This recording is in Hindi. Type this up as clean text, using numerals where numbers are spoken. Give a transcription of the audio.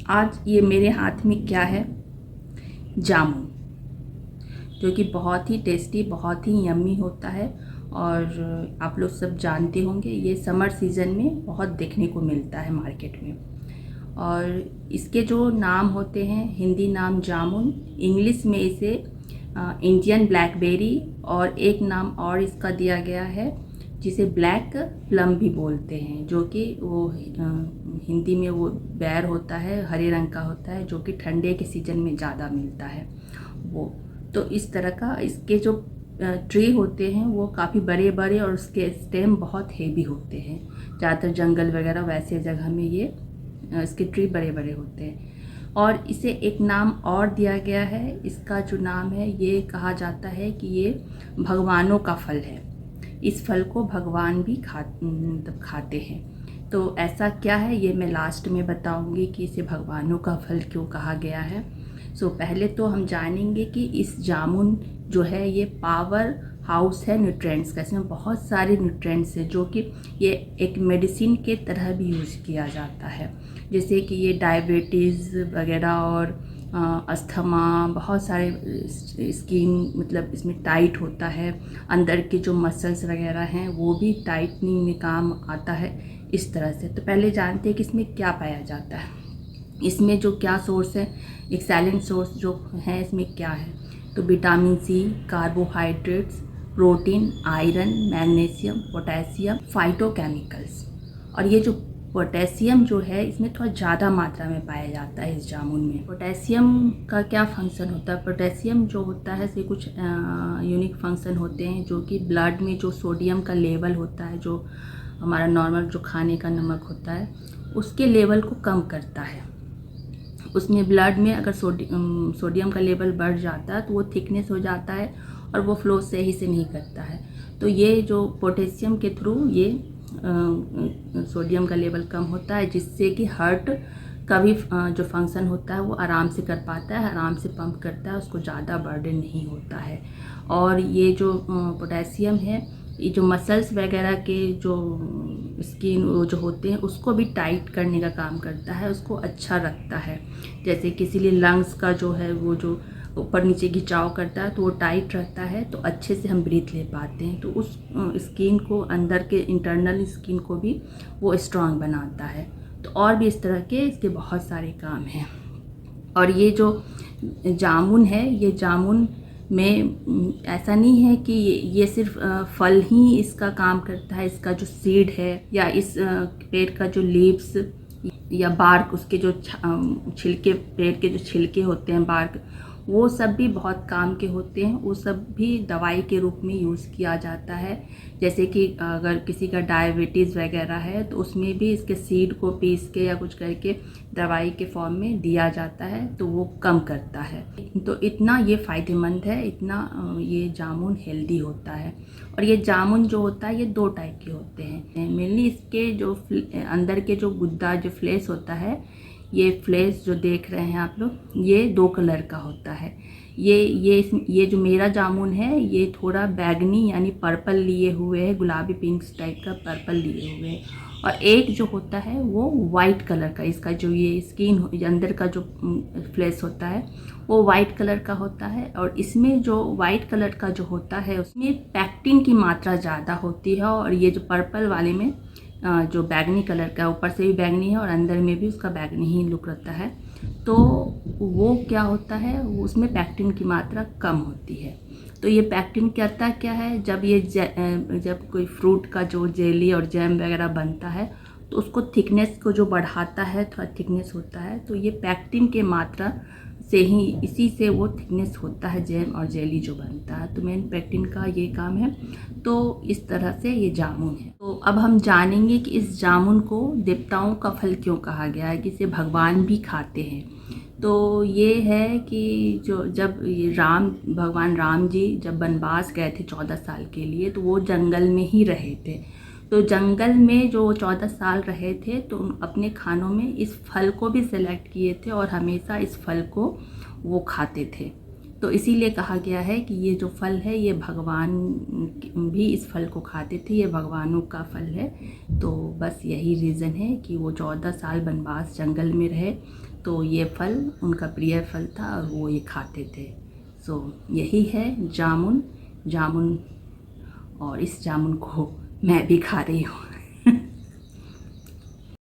आज ये मेरे हाथ में क्या है, जामुन, जो कि बहुत ही टेस्टी, बहुत ही यम्मी होता है। और आप लोग सब जानते होंगे ये समर सीज़न में बहुत देखने को मिलता है मार्केट में। और इसके जो नाम होते हैं, हिंदी नाम जामुन, इंग्लिश में इसे इंडियन ब्लैकबेरी और एक नाम और इसका दिया गया है जिसे ब्लैक प्लम भी बोलते हैं, जो कि वो हिंदी में वो बैर होता है, हरे रंग का होता है, जो कि ठंडे के सीज़न में ज़्यादा मिलता है वो। तो इस तरह का इसके जो ट्री होते हैं वो काफ़ी बड़े बड़े और उसके स्टेम बहुत हेवी होते हैं। ज़्यादातर जंगल वगैरह वैसे जगह में ये इसके ट्री बड़े बड़े होते हैं। और इसे एक नाम और दिया गया है, इसका जो नाम है, ये कहा जाता है कि ये भगवानों का फल है। इस फल को भगवान भी खाते हैं। तो ऐसा क्या है ये मैं लास्ट में बताऊंगी कि इसे भगवानों का फल क्यों कहा गया है। पहले तो हम जानेंगे कि इस जामुन जो है ये पावर हाउस है न्यूट्रिएंट्स का। इसमें बहुत सारे न्यूट्रिएंट्स हैं जो कि ये एक मेडिसिन के तरह भी यूज़ किया जाता है। जैसे कि ये डायबिटीज़ वगैरह और अस्थमा, बहुत सारे स्किन मतलब इसमें टाइट होता है, अंदर के जो मसल्स वगैरह हैं वो भी टाइटनिंग में काम आता है इस तरह से। तो पहले जानते हैं कि इसमें क्या पाया जाता है। इसमें जो क्या सोर्स है, एक्सेलेंट सोर्स जो है इसमें क्या है, तो vitamin C, carbohydrates, protein, iron, magnesium, potassium, phytochemicals. और ये जो पोटेशियम जो है इसमें थोड़ा ज़्यादा मात्रा में पाया जाता है इस जामुन में। पोटेशियम का क्या फंक्शन होता है, पोटेशियम जो होता है इसके कुछ यूनिक फंक्शन होते हैं, जो कि ब्लड में जो सोडियम का लेवल होता है, जो हमारा नॉर्मल जो खाने का नमक होता है उसके लेवल को कम करता है। उसमें ब्लड में अगर सोडियम का लेवल बढ़ जाता है तो वो थिकनेस हो जाता है और वो फ्लो सही से नहीं करता है। तो ये जो पोटेशियम के थ्रू ये सोडियम का लेवल कम होता है, जिससे कि हार्ट का भी जो फंक्शन होता है वो आराम से कर पाता है, आराम से पंप करता है, उसको ज़्यादा बर्डन नहीं होता है। और ये जो पोटेशियम है ये जो मसल्स वगैरह के जो स्किन वो जो होते हैं उसको भी टाइट करने का काम करता है, उसको अच्छा रखता है। जैसे कि इसीलिए लंग्स का जो है वो जो ऊपर नीचे खिंचाव करता है तो वो टाइट रहता है, तो अच्छे से हम ब्रीथ ले पाते हैं। तो उस स्किन को, अंदर के इंटरनल स्किन को भी वो स्ट्रांग बनाता है। तो और भी इस तरह के इसके बहुत सारे काम हैं। और ये जो जामुन है, ये जामुन में ऐसा नहीं है कि ये सिर्फ फल ही इसका काम करता है। इसका जो सीड है या इस पेड़ का जो लीव्स या बार्क, उसके जो छिलके, पेड़ के जो छिलके होते हैं, बार्क, वो सब भी बहुत काम के होते हैं। वो सब भी दवाई के रूप में यूज़ किया जाता है। जैसे कि अगर किसी का डायबिटीज़ वगैरह है तो उसमें भी इसके सीड को पीस के या कुछ करके दवाई के फॉर्म में दिया जाता है, तो वो कम करता है। तो इतना ये फ़ायदेमंद है, इतना ये जामुन हेल्दी होता है। और ये जामुन जो होता है ये 2 टाइप के होते हैं। मेनली इसके जो अंदर के जो गुद्दा, जो फ्लेश होता है, ये फ्लेश जो देख रहे हैं आप लोग, ये 2 कलर का होता है। ये जो मेरा जामुन है ये थोड़ा बैगनी यानी पर्पल लिए हुए है, गुलाबी पिंक टाइप का पर्पल लिए हुए है। और एक जो होता है वो वाइट कलर का, इसका जो ये स्किन अंदर का जो फ्लेश होता है वो वाइट कलर का होता है। और इसमें जो वाइट कलर का जो होता है उसमें पैक्टिन की मात्रा ज़्यादा होती है। और ये जो पर्पल वाले में जो बैगनी कलर का, ऊपर से भी बैगनी है और अंदर में भी उसका बैगनी ही लुक रहता है, तो वो क्या होता है, उसमें पैक्टिन की मात्रा कम होती है। तो ये पैक्टिन करता क्या है, जब कोई फ्रूट का जो जेली और जैम वगैरह बनता है तो उसको थिकनेस को जो बढ़ाता है, थोड़ा थिकनेस होता है, तो ये पैक्टिन के मात्रा से ही, इसी से वो थिकनेस होता है जैम और जेली जो बनता है। तो मेन पैक्टिन का ये काम है। तो इस तरह से ये जामुन है। तो अब हम जानेंगे कि इस जामुन को देवताओं का फल क्यों कहा गया है, कि इसे भगवान भी खाते हैं। तो ये है कि जब ये भगवान राम जी जब वनवास गए थे 14 साल के लिए, तो वो जंगल में ही रहे थे। तो जंगल में जो 14 साल रहे थे तो अपने खानों में इस फल को भी सेलेक्ट किए थे और हमेशा इस फल को वो खाते थे। तो इसीलिए कहा गया है कि ये जो फल है ये भगवान भी इस फल को खाते थे, ये भगवानों का फल है। तो बस यही रीज़न है कि वो 14 साल वनवास जंगल में रहे, तो ये फल उनका प्रिय फल था और वो ये खाते थे। सो यही है जामुन। जामुन, और इस जामुन को मैं भी खा रही हूँ।